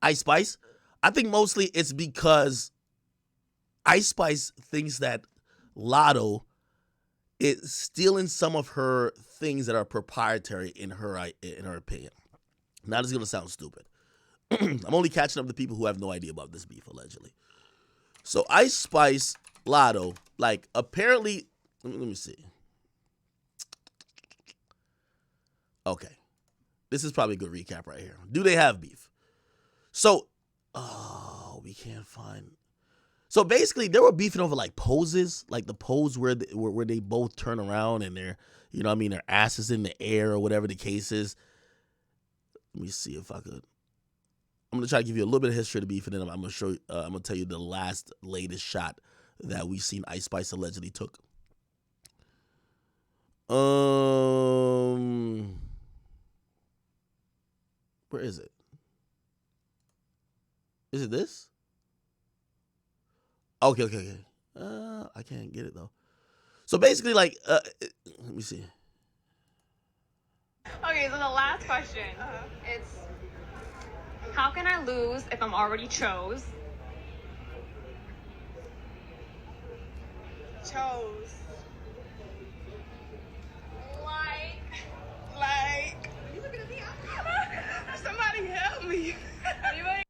Ice Spice. I think mostly it's because Ice Spice thinks that Lotto is stealing some of her things that are proprietary in her opinion. Now this is gonna sound stupid. I'm only catching up to people who have no idea about this beef allegedly. So Ice Spice Lotto, like apparently, let me see. Okay, this is probably a good recap right here. Do they have beef? So, oh, we can't find. So basically, they were beefing over like poses, like the pose where they both turn around and they're, you know, what I mean, their asses in the air or whatever the case is. Let me see if I could. I'm gonna try to give you a little bit of history of the beef, and then I'm gonna show. I'm gonna tell you the latest shot that we've seen Ice Spice allegedly took. Where is it? Is it this? Okay. I can't get it though. So basically, like, let me see. Okay, so the last question. It's how can I lose if I'm already chose? Chose. Like. You looking at me? Somebody help me. Anybody?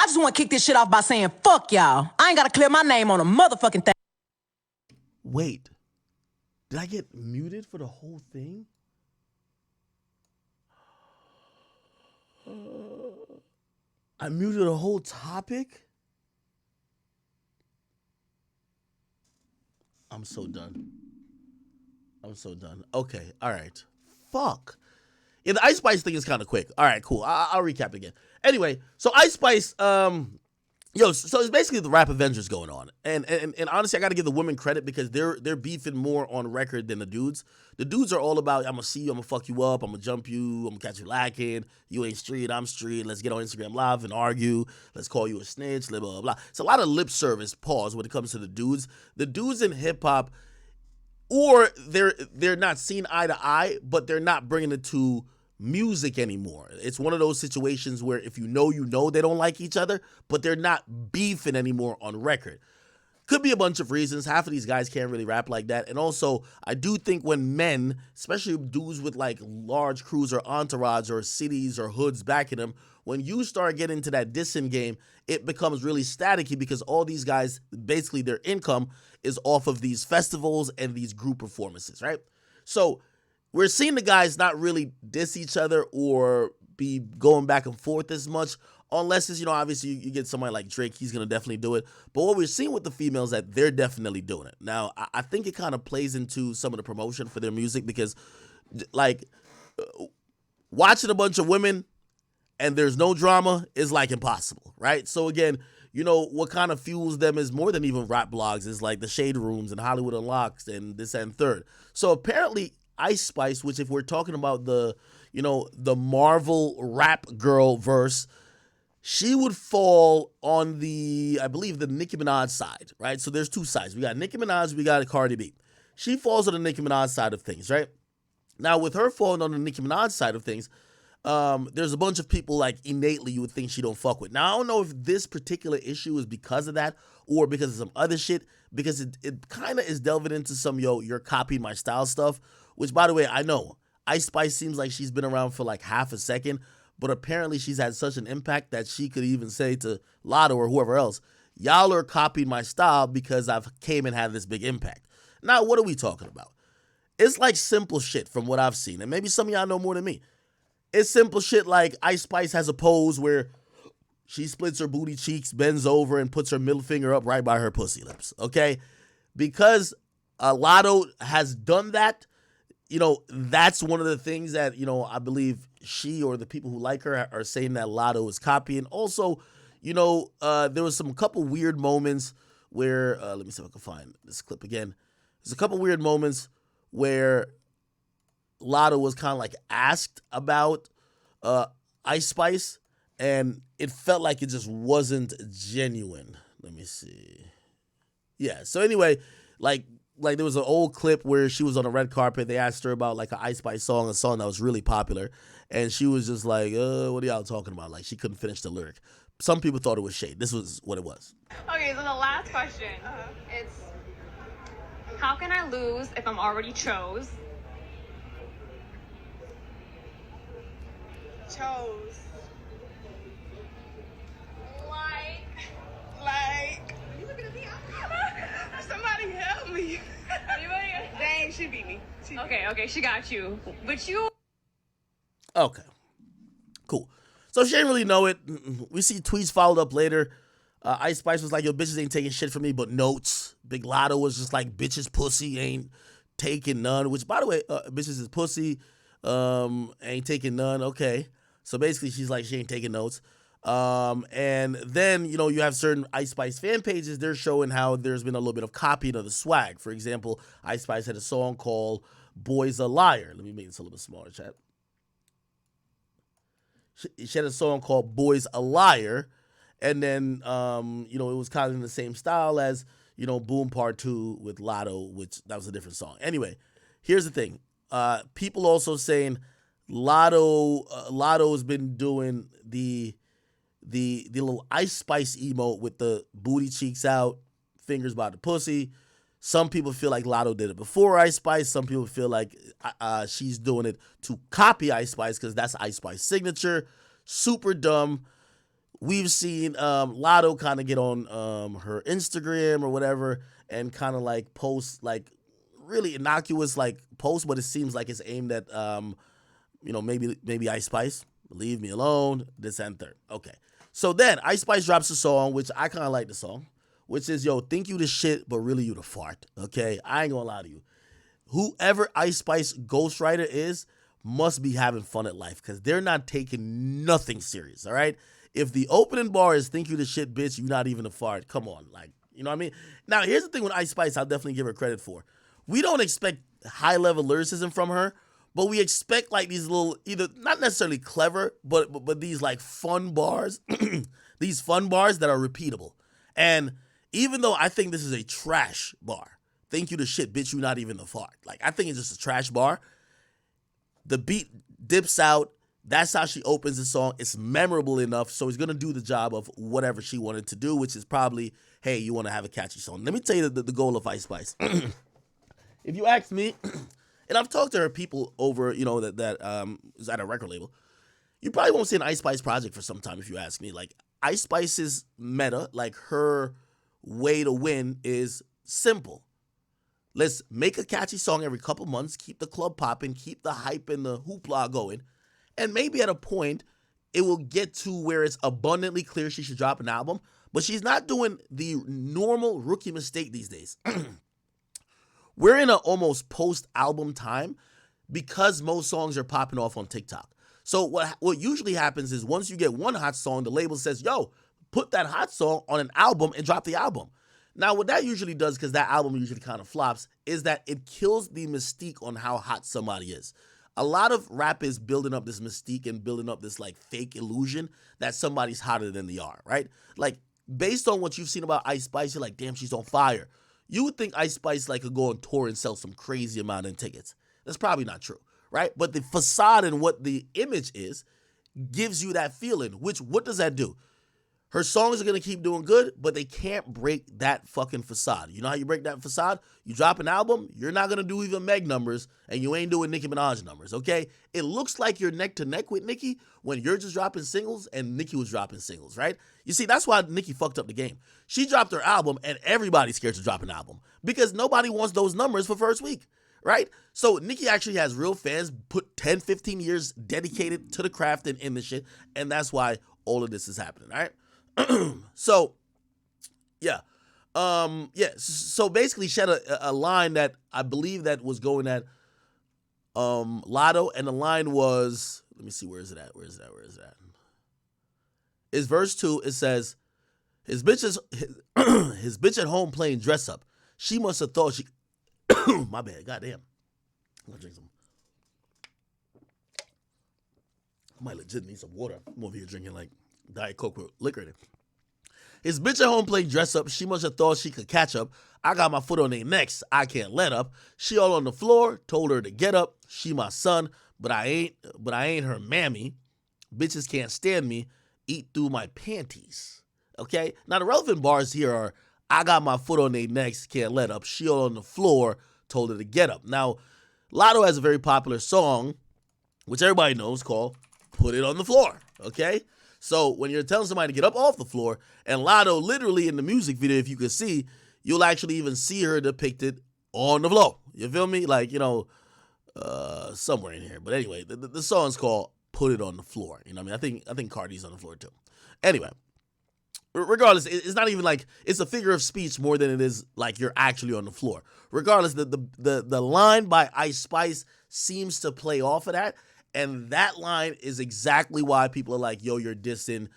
just want to kick this shit off by saying, fuck y'all. I ain't got to clear my name on a motherfucking thing. Wait, did I get muted for the whole thing? I muted the whole topic? I'm so done. Okay, all right. Fuck. Yeah, the Ice Spice thing is kind of quick. All right, cool. I'll recap it again. Anyway, so Ice Spice, so it's basically the rap Avengers going on, and honestly, I got to give the women credit because they're beefing more on record than the dudes. The dudes are all about, I'm gonna see you, I'm gonna fuck you up, I'm gonna jump you, I'm gonna catch you lacking, you ain't street, I'm street, let's get on Instagram Live and argue, let's call you a snitch, blah blah blah. It's a lot of lip service pause when it comes to the dudes. The dudes in hip hop, or they're not seen eye to eye, but they're not bringing it to music anymore. It's one of those situations where if you know they don't like each other, but they're not beefing anymore on record. Could be a bunch of reasons. Half of these guys can't really rap like that. And also, I do think when men, especially dudes with like large crews or entourage or cities or hoods backing them, when you start getting into that dissing game, it becomes really staticky because all these guys, basically their income is off of these festivals and these group performances, right? So we're seeing the guys not really diss each other or be going back and forth as much, unless it's, obviously you get somebody like Drake, he's going to definitely do it. But what we're seeing with the females, that they're definitely doing it. Now, I think it kind of plays into some of the promotion for their music because, like, watching a bunch of women and there's no drama is, like, impossible, right? So, again, what kind of fuels them is more than even rap blogs, is like the Shade Rooms and Hollywood Unlocked and this and third. So, apparently, Ice Spice, which if we're talking about the Marvel rap girl verse, she would fall on I believe the Nicki Minaj side, right? So there's two sides. We got Nicki Minaj, we got Cardi B. She falls on the Nicki Minaj side of things, right? Now, with her falling on the Nicki Minaj side of things, there's a bunch of people like innately you would think she don't fuck with. Now, I don't know if this particular issue is because of that or because of some other shit, because it kind of is delving into some, you're copying my style stuff, which, by the way, I know. Ice Spice seems like she's been around for like half a second, but apparently she's had such an impact that she could even say to Latto or whoever else, y'all are copying my style because I've came and had this big impact. Now, what are we talking about? It's like simple shit from what I've seen, and maybe some of y'all know more than me. It's simple shit like Ice Spice has a pose where she splits her booty cheeks, bends over, and puts her middle finger up right by her pussy lips, okay? Because Latto has done that, that's one of the things that, I believe she or the people who like her are saying that Latto is copying. Also, there was some couple weird moments where, let me see if I can find this clip again. There's a couple weird moments where Latto was kind of like asked about Ice Spice, and it felt like it just wasn't genuine. Let me see. Yeah, so anyway, like there was an old clip where she was on a red carpet. They asked her about like an Ice Spice song, a song that was really popular. And she was just like, what are y'all talking about? Like she couldn't finish the lyric. Some people thought it was shade. This was what it was. Okay, so the last question. It's, how can I lose if I'm already chose? Chose. Like. You looking at me? Somebody help me. Dang, she beat me. Okay, she got you. But you... Okay. Cool. So she didn't really know it. We see tweets followed up later. Ice Spice was like, yo, bitches ain't taking shit from me but notes. Big Latto was just like, bitches pussy ain't taking none. Which, by the way, bitches is pussy ain't taking none. Okay. So basically she's like, she ain't taking notes. And then, you have certain Ice Spice fan pages. They're showing how there's been a little bit of copying of the swag. For example, Ice Spice had a song called Boy's a Liar. Let me make this a little bit smaller, chat. She had a song called Boy's a Liar. And then, it was kind of in the same style as, Boom Part 2 with Latto, which that was a different song. Anyway, here's the thing. People also saying Latto's been doing the little Ice Spice emote with the booty cheeks out, fingers by the pussy. Some people feel like Latto did it before Ice Spice. Some people feel like she's doing it to copy Ice Spice because that's Ice Spice's signature. Super dumb. we've seen Latto kind of get on her Instagram or whatever and kind of like post like really innocuous like posts, but it seems like it's aimed at maybe Ice Spice. Leave me alone. This and third. Okay. So then Ice Spice drops a song, which I kind of like the song, which is, yo, think you the shit, but really you the fart. Okay. I ain't gonna lie to you. Whoever Ice Spice ghostwriter is must be having fun at life because they're not taking nothing serious. All right. If the opening bar is think you the shit, bitch, you not even a fart. Come on. Like, you know what I mean? Now, here's the thing with Ice Spice I'll definitely give her credit for. We don't expect high level lyricism from her. But we expect like these little, either not necessarily clever, but these like fun bars, these fun bars that are repeatable. And even though I think this is a trash bar, think you the shit, bitch, you not even the fart. Like, I think it's just a trash bar. The beat dips out. That's how she opens the song. It's memorable enough, so it's going to do the job of whatever she wanted to do, which is probably, hey, you want to have a catchy song. Let me tell you the goal of Ice Spice. If you ask me... And I've talked to her people over, that is at a record label. You probably won't see an Ice Spice project for some time if you ask me. Like, Ice Spice's meta, like her way to win is simple. Let's make a catchy song every couple months, keep the club popping, keep the hype and the hoopla going. And maybe at a point, it will get to where it's abundantly clear she should drop an album. But she's not doing the normal rookie mistake these days. We're in an almost post-album time because most songs are popping off on TikTok. So what usually happens is once you get one hot song, the label says, yo, put that hot song on an album and drop the album. Now, what that usually does, because that album usually kind of flops, is that it kills the mystique on how hot somebody is. A lot of rap is building up this mystique and building up this like fake illusion that somebody's hotter than they are, right? Like, based on what you've seen about Ice Spice, you're like, damn, she's on fire. You would think Ice Spice like could go on tour and sell some crazy amount of tickets. That's probably not true, right? But the facade and what the image is gives you that feeling, which what does that do? Her songs are going to keep doing good, but they can't break that fucking facade. You know how you break that facade? You drop an album, you're not going to do even Meg numbers, and you ain't doing Nicki Minaj numbers, okay? It looks like you're neck to neck with Nicki when you're just dropping singles and Nicki was dropping singles, right? You see, that's why Nicki fucked up the game. She dropped her album, and everybody's scared to drop an album because nobody wants those numbers for first week, right? So Nicki actually has real fans, put 10, 15 years dedicated to the craft and in the shit, and that's why all of this is happening, all right? So, yeah. So basically she had a line that I believe that was going at Latto, and the line was, let me see, where is it at? It's verse 2, it says, his bitch at home playing dress up. She must have thought she, my bad, goddamn. I'm gonna drink some. I might legit need some water. I'm over here drinking like Diet Coke with liquor in it. His bitch at home playing dress up. She must have thought she could catch up. I got my foot on their necks. I can't let up. She all on the floor. Told her to get up. She my son, but I ain't her mammy. Bitches can't stand me. Eat through my panties. Okay? Now the relevant bars here are, I got my foot on their necks. Can't let up. She all on the floor. Told her to get up. Now, Latto has a very popular song, which everybody knows, called Put It on the Floor. Okay? So when you're telling somebody to get up off the floor, and Latto literally in the music video, if you could see, you'll actually even see her depicted on the floor. You feel me? Like, somewhere in here. But anyway, the song's called Put It on the Floor. You know what I mean? I think Cardi's on the floor too. Anyway, regardless, it's not even like, it's a figure of speech more than it is like you're actually on the floor. Regardless, the line by Ice Spice seems to play off of that. And that line is exactly why people are like, yo, you're dissing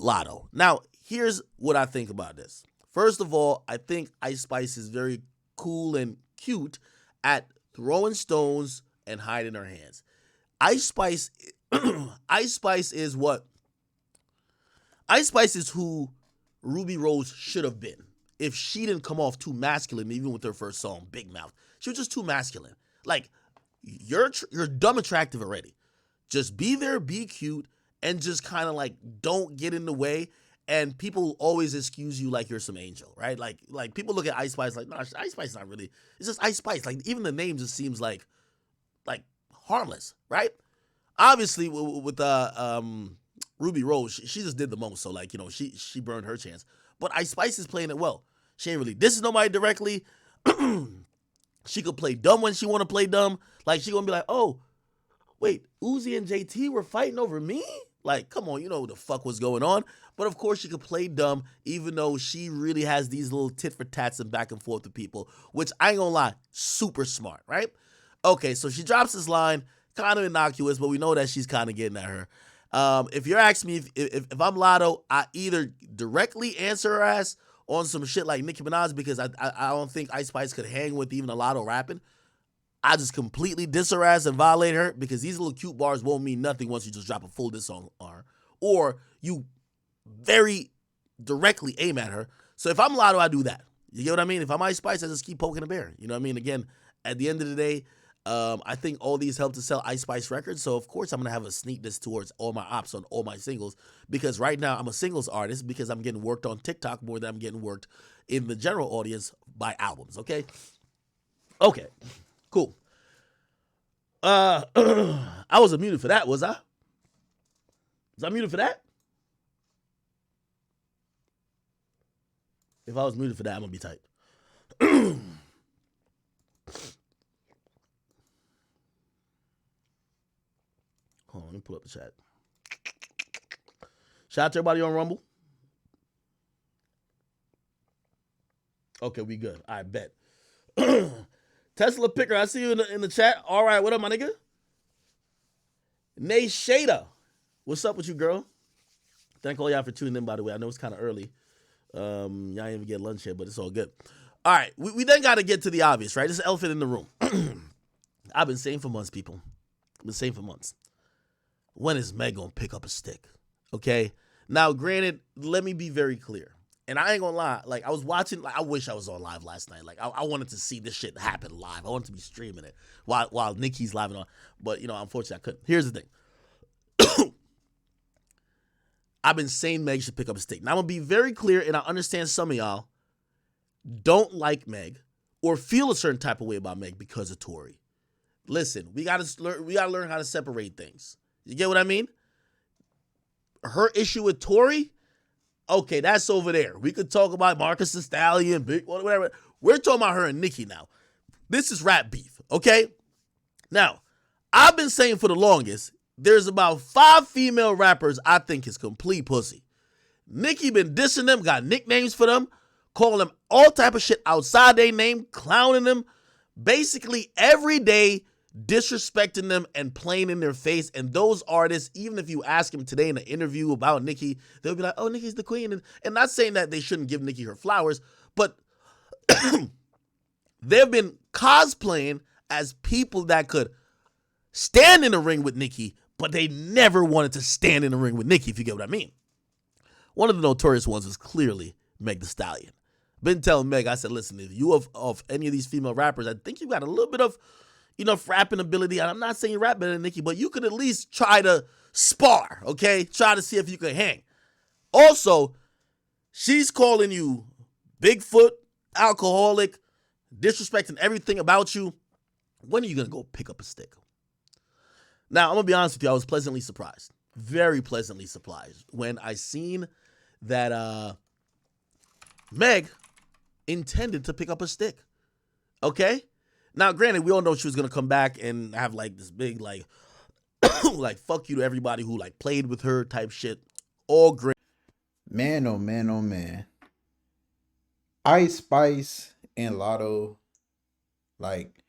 Latto. Now, here's what I think about this. First of all, I think Ice Spice is very cool and cute at throwing stones and hiding her hands. Ice Spice is what? Ice Spice is who Ruby Rose should have been if she didn't come off too masculine, even with her first song, Big Mouth. She was just too masculine. Like, you're dumb attractive already. Just be there, be cute, and just kind of like don't get in the way. And people always excuse you like you're some angel, right? Like people look at Ice Spice like, no, Ice Spice is not really. It's just Ice Spice. Like even the name just seems like harmless, right? Obviously with Ruby Rose, she just did the most. So like, she burned her chance. But Ice Spice is playing it well. She ain't really dissing nobody directly. She could play dumb when she want to play dumb. Like, she gonna be like, oh, wait, Uzi and JT were fighting over me? Like, come on, you know what the fuck was going on. But of course, she could play dumb, even though she really has these little tit for tats and back and forth with people, which I ain't gonna lie, super smart, right? Okay, so she drops this line, kind of innocuous, but we know that she's kind of getting at her. If you're asking me if I'm Latto, I either directly answer her ass on some shit like Nicki Minaj, because I don't think Ice Spice could hang with even a Latto rapping. I just completely diss her ass and violate her, because these little cute bars won't mean nothing once you just drop a full diss on her. Or you very directly aim at her. So if I'm Latto, I do that. You get what I mean? If I'm Ice Spice, I just keep poking the bear. You know what I mean? Again, at the end of the day, I think all these help to sell Ice Spice records. So of course I'm going to have a sneak diss towards all my ops on all my singles, because right now I'm a singles artist, because I'm getting worked on TikTok more than I'm getting worked in the general audience by albums. Okay. Cool. I wasn't muted for that, was I? Was I muted for that? If I was muted for that, I'm gonna be tight. Hold on, let me pull up the chat. Shout out to everybody on Rumble. Okay, we good. I bet. Tesla Picker, I see you in the chat. All right, what up, my nigga? Nay Shada, what's up with you, girl? Thank all y'all for tuning in, by the way. I know it's kind of early. Y'all ain't even get lunch yet, but it's all good. All right, we then got to get to the obvious, right? This is elephant in the room. I've been saying for months, people. I've been saying for months. When is Meg gonna pick up a stick? Okay? Now, granted, let me be very clear. And I ain't gonna lie, like, I was watching, like, I wish I was on live last night. Like, I wanted to see this shit happen live. I wanted to be streaming it while Nicki's live and on. But, unfortunately, I couldn't. Here's the thing. I've been saying Meg should pick up a stick. Now, I'm gonna be very clear, and I understand some of y'all don't like Meg or feel a certain type of way about Meg because of Tory. Listen, we gotta learn how to separate things. You get what I mean? Her issue with Tory, okay, that's over there. We could talk about Marcus the Stallion, Big, whatever. We're talking about her and Nicki now. This is rap beef, okay? Now, I've been saying for the longest, there's about 5 female rappers I think is complete pussy. Nicki been dissing them, got nicknames for them, calling them all type of shit outside their name, clowning them, basically every day disrespecting them and playing in their face. And those artists, even if you ask them today in an interview about Nicki, they'll be like, oh, Nicki's the queen. And not saying that they shouldn't give Nicki her flowers, but they've been cosplaying as people that could stand in the ring with Nicki, but they never wanted to stand in the ring with Nicki, if you get what I mean. One of the notorious ones is clearly Meg Thee Stallion. Been telling Meg, I said, listen, if you of any of these female rappers, I think you got a little bit of rapping ability. And I'm not saying you rap better than Nicki, but you could at least try to spar, okay? Try to see if you can hang. Also, she's calling you Bigfoot, alcoholic, disrespecting everything about you. When are you going to go pick up a stick? Now, I'm going to be honest with you. I was pleasantly surprised. Very pleasantly surprised when I seen that Meg intended to pick up a stick. Okay? Now, granted, we all know she was going to come back and have like this big like fuck you to everybody who like played with her type shit. All great. Man, oh man, oh man. Ice Spice and Lotto, like,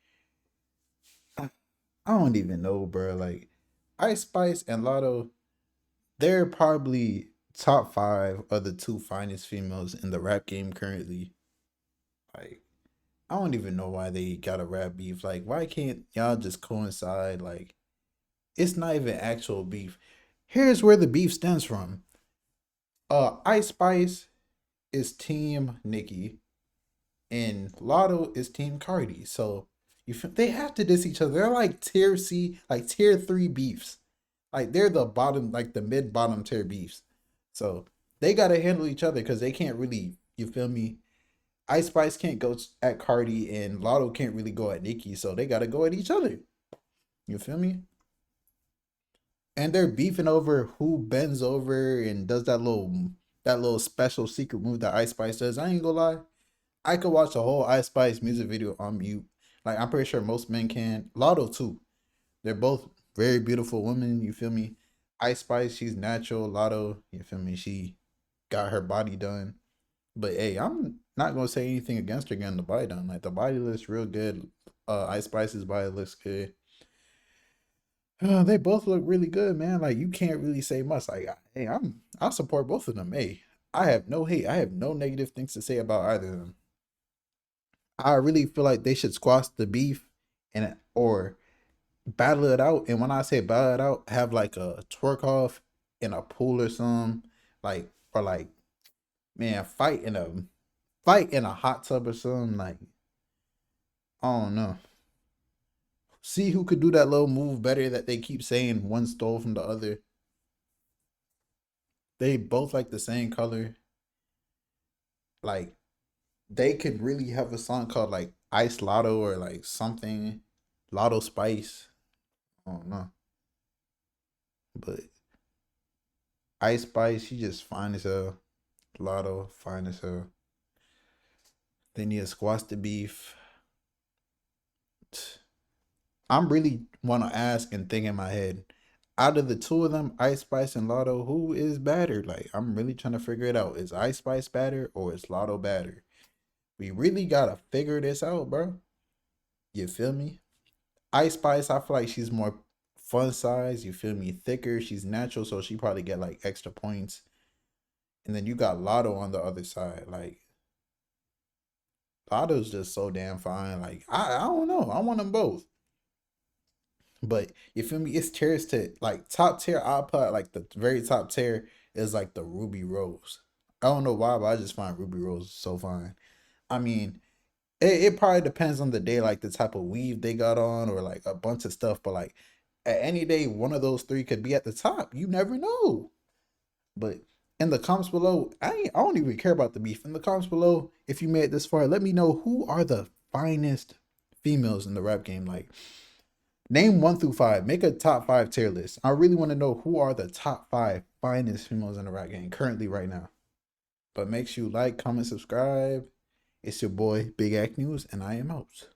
I don't even know, bro. Like, Ice Spice and Lotto, they're probably top 5 of the 2 finest females in the rap game currently. Like, I don't even know why they got a rap beef. Like, why can't y'all just coincide? Like, it's not even actual beef. Here's where the beef stems from. Ice Spice is team Nicki, and Lotto is team Cardi. So they have to diss each other. They're like tier C, like tier 3 beefs. Like, they're the bottom, like the mid-bottom tier beefs. So they gotta handle each other because they can't really, you feel me? Ice Spice can't go at Cardi and Lotto can't really go at Nicki, so they gotta go at each other. You feel me? And they're beefing over who bends over and does that little special secret move that Ice Spice does. I ain't gonna lie. I could watch a whole Ice Spice music video on mute. Like I'm pretty sure most men can. Lotto too. They're both very beautiful women, you feel me? Ice Spice, she's natural. Lotto, you feel me? She got her body done. But hey, I'm not gonna say anything against her getting the body done. Like the body looks real good. Ice Spice's body looks good. They both look really good, man. Like you can't really say much. Like, hey, I support both of them. Hey, I have no hate. I have no negative things to say about either of them. I really feel like they should squash the beef and or battle it out. And when I say battle it out, have like a twerk off in a pool or something. Like or like man, fight in a hot tub or something. Like I don't know. See who could do that little move better that they keep saying one stole from the other. They both like the same color. Like they could really have a song called like Ice Lotto or like something Lotto Spice. I don't know. But Ice Spice, she just fine as hell. Lotto, fine as hell. They need to squash the beef. I'm really want to ask and think in my head, out of the two of them, Ice Spice and Lotto, who is better? Like, I'm really trying to figure it out. Is Ice Spice better or is Lotto better? We really gotta figure this out, bro. You feel me? Ice Spice, I feel like she's more fun size. You feel me? Thicker. She's natural, so she probably get like extra points. And then you got Lotto on the other side. Like, Lotto's just so damn fine. Like, I don't know. I want them both. But you feel me? It's tiers to like top tier. I'll put like the very top tier is like the Ruby Rose. I don't know why, but I just find Ruby Rose so fine. I mean, it probably depends on the day, like the type of weave they got on, or like a bunch of stuff. But like at any day, one of those three could be at the top. You never know. But in the comments below, I don't even care about the beef. In the comments below, if you made it this far, let me know who are the finest females in the rap game. Like name 1 through 5. Make a top 5 tier list. I really want to know who are the top 5 finest females in the rap game currently right now. But make sure you like, comment, subscribe. It's your boy Big Act News, and I am out.